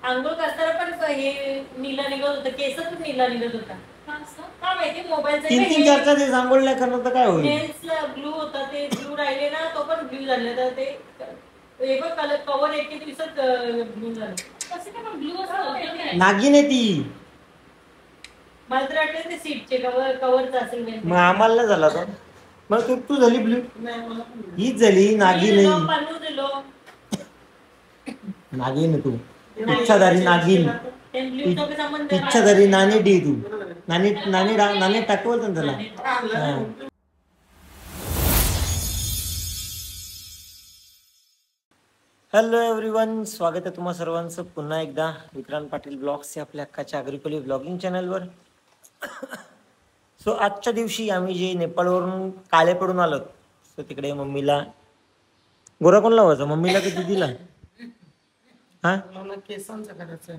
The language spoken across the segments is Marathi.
आंघोळ करताना पण हे नीला निघत होतं, केस पण नीला निघत होता. का माहिती मोबाईलचा 3-3 4-4 दिवस आंघोळ नाही करणार तर काय होईल? नेल्सला ब्लू होता, ते ब्लू राहिले ना, तो पण ब्लू झाला. तर ते हे बघ कलर कवर 1 दिवसात ब्लू झालं. कसं काय पण ब्लू असं नागिन आहे ती. मला तर वाटलं ते सीटचे कवरचं असेल. मग आम्हाला नाही झाला तो. मग तू झाली ब्लू. हीच झाली नागिन आहे. पालू दिलो नागिन आहे तू. इच्छाधारी नागिन. इच्छाधारी नानी डी तू. नानी टाकवत ना त्याला. हॅलो एव्हरीवन, स्वागत आहे तुम्हा सर्वांचं पुन्हा एकदा विक्रांत पाटील ब्लॉग्स या आपल्या अक्काच्या अग्रिकोली ब्लॉगिंग चॅनलवर. सो आजच्या दिवशी आम्ही जे नेपाळवरून काळे पडून आलो, सो तिकडे मम्मीला गोरा कोण लावायचा, मम्मीला की दीदीला? हा, मला केसांचं करायचं.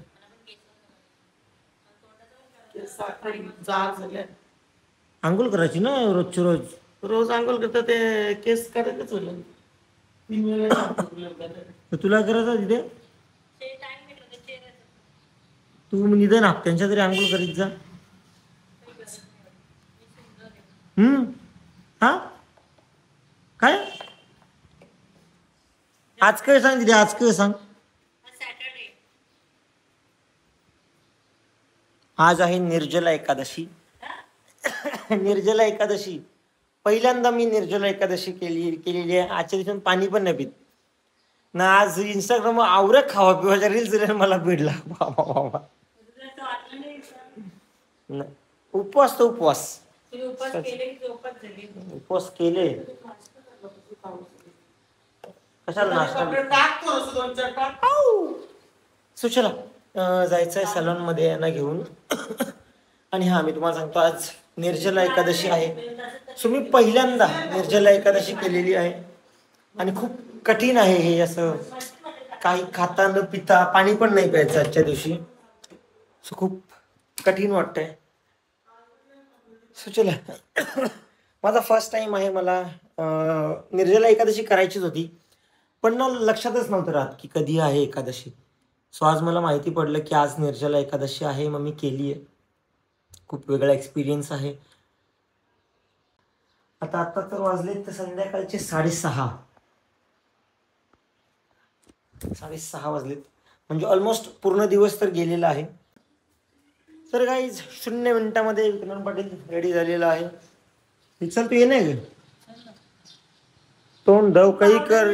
आंघोळ करायची ना रोजची रोज. रोज आंघोळ करता ते केस करायचंच होईल. 3 वेळा तुला करायचं तिथे, तू निधन त्यांच्या तरी आंघोळ करीत जा. हा काय आज काय सांग तिथे, आज काय सांग? आज आहे निर्जला एकादशी. निर्जला एकादशी पहिल्यांदा मी निर्जला एकादशी केलेली आहे. आजच्या दिवशी पाणी पण नाही पित ना. आज इंस्टाग्राम आवरे खावा पिवाच्या रील्स मला भेटला. बाबा उपवास तर उपवास उपवास केले. कशाला नाश्ता सुचला जायचंय सलून मध्ये यांना घेऊन. आणि हा मी तुम्हाला सांगतो आज निर्जला एकादशी आहे. सो मी पहिल्यांदा निर्जला एकादशी केलेली आहे आणि खूप कठीण आहे हे. असं काही खाता न पिता पाणी पण नाही प्यायचं आजच्या दिवशी. सो खूप कठीण वाटतंय. सो चला माझा फर्स्ट टाइम आहे. मला निर्जला एकादशी करायचीच होती पण ना लक्षातच नव्हतं राहत की कधी आहे एकादशी. सो आज मला माहिती पडलं की आज निर्जला एकादशी आहे. मग मी केली आहे. खूप वेगळा एक्सपिरियन्स आहे. आता तर वाजले तर संध्याकाळचे 6:30 वाजलेत. म्हणजे ऑलमोस्ट पूर्ण दिवस तर गेलेला आहे. तर गाईज 0 मिनिटामध्ये विक्रांत पाटील रेडी झालेला आहे. चल तू ये नाही ग, तोंड दव काही कर,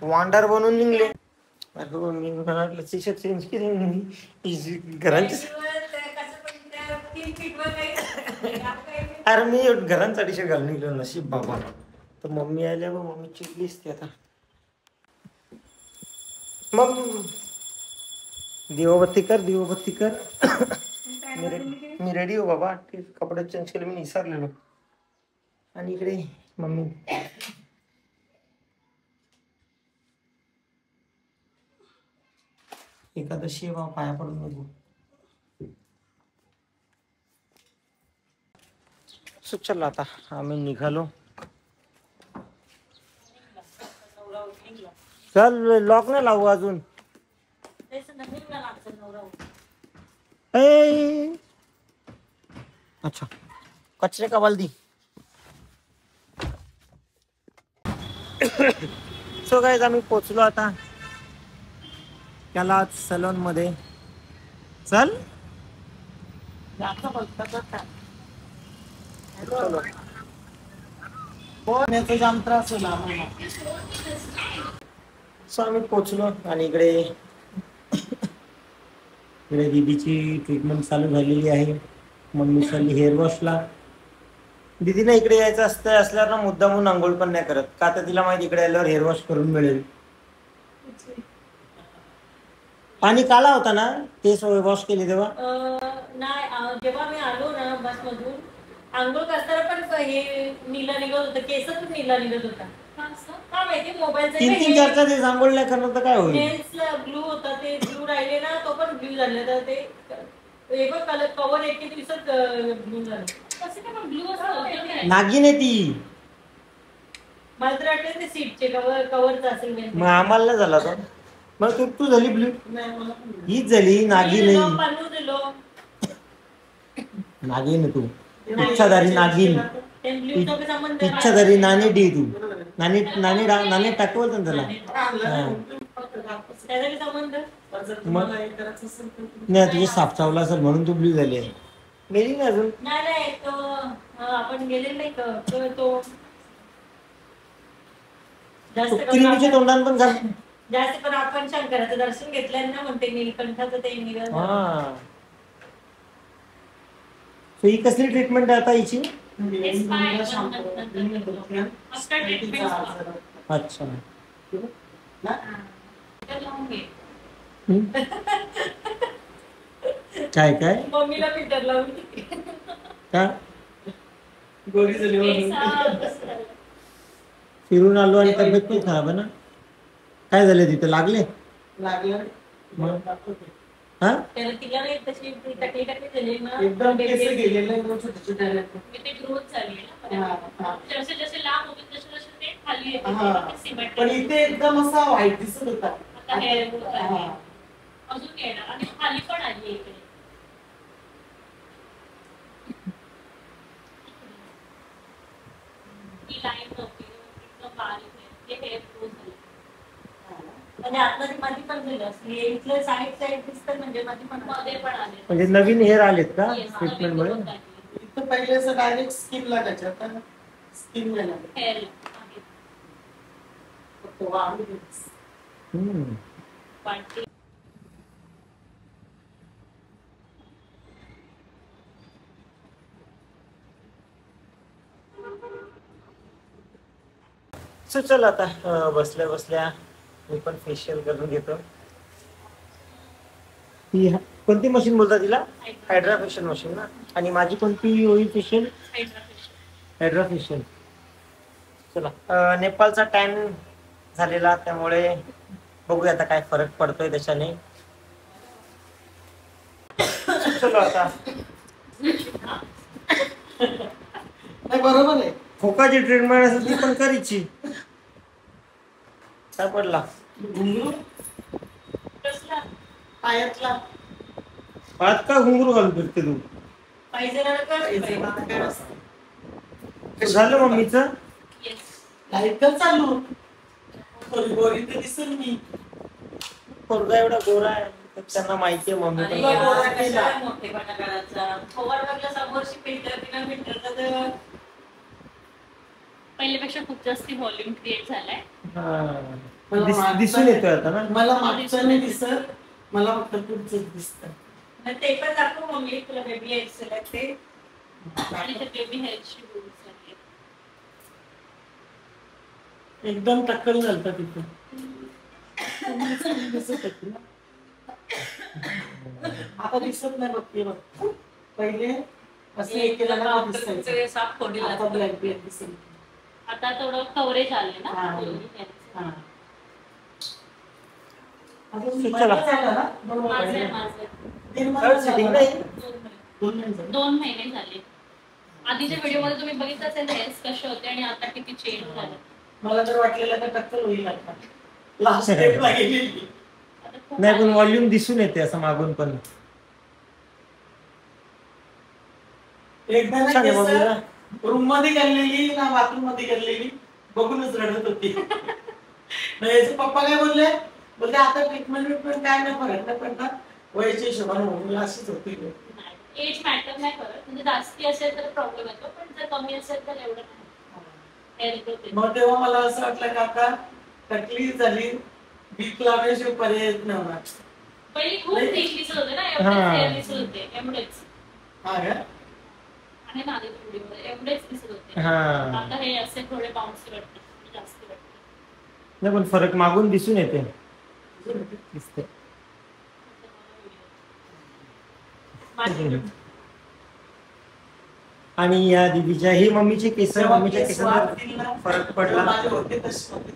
वांडर बनून निघले. मी म्हणाल टी शर्ट चेंज केली घरांची. अरे मी घरांचा टी शर्ट घालून निघलो नशीब बाबा. तर मम्मी आल्या बघ, मम्मी चिडली असते आता. मग दिवाबत्ती कर. मी रेडी हो बाबा. कपडे चेंज केले, मी विसरलेलो. आणि इकडे मम्मी एकादशी आहे बाबा, पाया पडून बघू. चला आता आम्ही निघालो. चल लॉक नाही लावू अजून. अच्छा कचरे का बालदी. सो गाईज आम्ही पोचलो आता त्याला सलून मध्ये. चल जाम त्रास होला. सो आम्ही पोचलो आणि इकडे दीदीची ट्रीटमेंट चालू झालेली आहे. मम्मी चालली हेअर वॉशला. दीदीने इकडे यायचं असल्यावर ना मुद्दामून आंघोळ पण नाही करत का, तर तिला माहिती इकडे आल्यावर हेअर वॉश करून मिळेल. पाणी काला होता ना ते वॉश केले तेव्हा. नाही जेव्हा मी आलो ना बस मधून, आंघोळ करताना पण हे नीला निघत होतं, केस पण नीला निघत होता. का माहिती मोबाईलचा 3-3 4-4 दिवस आंघोळ नाही करणार तर काय होईल? नेल्सला ब्लू होता, ते ब्लू राहिले ना, तो पण ब्लू झाला. तर ते हे बघ कलर कवर 1 दिवसात ब्लू झालं. कसं काय पण ब्लू असं नागिन आहे ती. मला तर वाटलं ते सीटचे कवरचं असेल. मग आम्हाला नाही झाला तो. मग तू झाली ब्ल्यू. नाही मला पण नाही. हीच झाली नागिन दिलो, नाही. पन्नू दिलो. नागिन आहे तू. इच्छाधारी नागिन. ते ब्ल्यूचा काय संबंध आहे? इच्छाधारी नाणी डी तू. नाणी टाकवत ना त्याला. त्याचा काय संबंध? जर तुम्हाला हे करायचं असेल तर तुम्ही- नाही तुझे साप चावला असेल म्हणून तू ब्ल्यू झाली आहे. मेली ना अजून. नाही तो आपण गेलेलो नाही का तो जास्त करून क्रीमीच्या तोंडान पण झालं. जास्त करून आपण शंकराचं दर्शन घेतलं ना म्हणते नीलकंठाचं ते निघालं. हा. So ही कसली ट्रीटमेंट आहे आता हिची? मुलीला शांत करा. आफ्टर ट्रीटमेंट अच्छा. काय मम्मीला पीटर लावून का गोरी झाली म्हणून. फिरून आलो आणि तब्येत पण खराब आहे ना. काय झालं तिथे लागले? लागलं मग? दाखवते. हा त्याला तिला नाही तशी टकली झाली ना एकदम केस गेलेले एकदम छोटे छोटे आहेत. ते ग्रोथ झाली हा, ना हा. जसे जसे लांब होते तसे तसे ते खाली येते हा. ते सिमेंट पण इथे एकदम असा व्हाईट दिसत होता. आता हेअर ग्रोथ आहे हा. अजून येणार आणि खाली पण आली इकडे ती लाईन नव्हती एकदम बारीक आहे ते हेअर ग्रोथ झाली म्हणजे आतमध्ये मध्ये पण झालं असं इथलं साईड दिसतं म्हणजे मध्ये पण मध्ये पण आले म्हणजे नवीन हेअर आलेत का Yes, ट्रीटमेंट नवीन मुळे? growth आली. इथं पहिले असं डायरेक्ट स्किन लागायचं आता स्किन नाही लागत. हेअर आहे. फक्त वाढू देच. हम्म. वाढते. So चल आता बसल्या बसल्या मी पण फेशियल करून घेतो. ही कोणती मशीन बोलता तिला? हायड्रा फेशियल मशीन ना. आणि माझी कोणती होईल फेशियल? Hydra facial. चला नेपाळचा टॅन झालेला त्यामुळे बघूया आता काय फरक पडतोय त्याच्याने. चलो आता नाही बरोबर आहे. खोकाची ट्रीटमेंट असेल ती पण करायची. काय पडला? घुंगरू कसला? पायातला पायात का घुंगरू घालून फिरते तू? पाहिजे ना कर. आता काय असतं? झालं मम्मीचं? Yes. लाईट कर चालू. गोरी तर दिसेल मी. पोरगा एवढा गोरा आहे तर त्यांना माहिती आहे मम्मी अरे पण यार. गोरा. कशाला मोठेपणा करायचा? फवारण्याला समोरची फिल्टर तिला फिल्टरचा तर पहिल्यापेक्षा खूप जास्त व्हॉल्यूम क्रिएट झालाय. हा. मला मागचं- दिसून येतोय आता ना. मला मागचं नाही दिसत. मला फक्त पुढचं दिसत. आणि ते पण दाखव मम्मी तुला बेबी एक्सेल आहे ते आणि ते बेबी हेअरची रूल्स आहेत. एकदम टक्कल झालता तिथं. दिसत होती ना. आता दिसत नाही बघ ते बघ. पहिले असं एक केलं ना तर दिसायचं. तुमचे साप फोडील आता असतात. ब्लॅक ब्लॅक दिसेल. आता थोडं कव्हरेज आले ना हा. बेबी हेअरचं. हा. आता चला. महिना झाला ना? माझं आहे, माझं आहे. दीड महिना Third sitting झाला. नाही. 2 महिने झाले. 2 महिने झाले. आधीच्या व्हिडिओ मध्ये तुम्ही बघितलं असेल हेअर्स कसे होते आणि आता किती चेंज झाले. मला तर वाटलेलं का टक्कल होईल आता. लास्ट स्टेपला गेलेली. आता खूप नाही पण आले. व्हॉल्यूम दिसून येते असं मागून पण. एकदा ना छान आहे मम्मीला. रूम मध्ये गेलेली ना बाथरूम मध्ये गेलेली बघूनच रडत होती. मग याचे पप्पा काय बोलले आता ट्रीटमेंट काय नाही फरक नाही पडणार वयाच्या हिशोबाने म्हणून अशीच होती. एज मॅटर नाही करत म्हणजे जास्ती असेल तर प्रॉब्लेम येतो पण जर कमी असेल तर एवढं नाही हेअर ग्रोथ येते. मग तेव्हा मला असं वाटलं का आता तकलीफ झाली बीक लावण्याशिवाय पर्याय नव्हता. पहिले खूप नाही. थिक दिसत होते ना हा. एवढेच हेअर दिसत होते एवढेच हा का? आणि माझे व्हिडिओ एवढेच दिसत होते. हा. आता हे असे थोडे बाउन्सी वाटतात जास्ती वाटतात. नाही पण फरक मागून दिसून येते. दिसते. आणि या दीदीच्या ही मम्मीचे केस मम्मीच्या केसांवर फरक पडला. माझे होते तसे होते.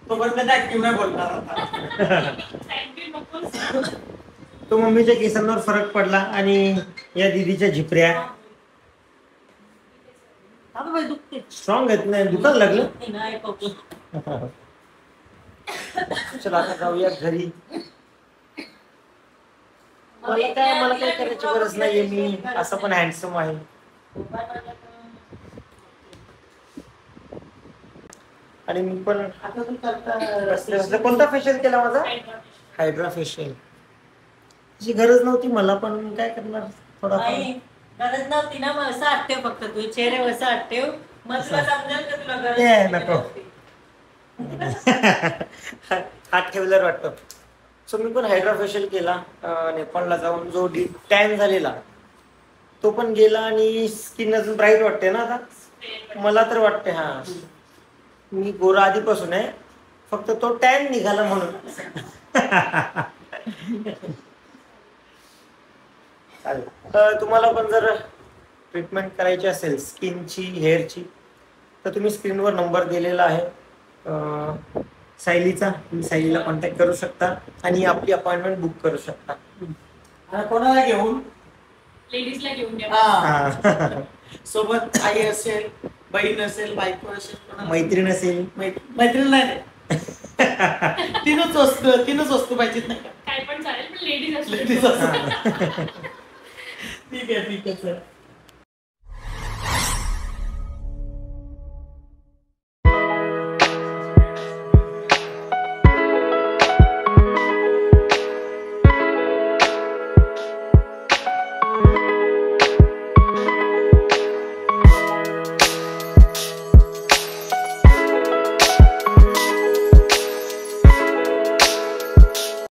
तोपर्यंत ऍक्टिव्ह नाही बोलणार आता. तो मम्मीच्या केसांवर फरक पडला आणि या दीदीच्या झिपऱ्या अगं बाई दुखते. स्ट्रॉंग आहेत. नाही दुकान लागलं. नाही चला आता जाऊया घरी. मला काय करायची गरज नाहीये, मी असं पण हँडसम आहे. आणि मी पण आता तू करता कोणता फेशियल केला माझा? Hydra facial. त्याची गरज नव्हती मला, पण काय करणार थोडा. गरज नव्हती ना, मग असं आठव फक्त तू चेहरे असं आठव, मग तुला समजेल का तुला गरज नको. हात ठेवल्यावर वाटतं. सो मी पण हायड्रा फेशियल केला नेपाळला जाऊन. जो टाइम झालेला तो पण गेला आणि स्किन अजून ब्राईट वाटते ना आता, मला तर वाटते. हा, मी गोरा आधीपासून आहे, फक्त तो टॅन निघाला म्हणून. चालेल. तुम्हाला पण जर ट्रीटमेंट करायची असेल स्किनची, हेअरची, तर तुम्ही स्क्रीनवर नंबर दिलेला आहे सायलीचा. तुम्ही सायलीला कॉन्टॅक्ट करू शकता आणि आपली अपॉइंटमेंट बुक करू शकता. कोणाला घेऊन? लेडीजला घेऊन हा. सोबत आई असेल, बहीण असेल, बायको असेल, मैत्रीण असेल. मैत्रीण नाही. तीनच वस्तू पाहिजेत नाही का? काय पण चालेल, पण लेडीज लेडीज असतील. ठीक आहे सर.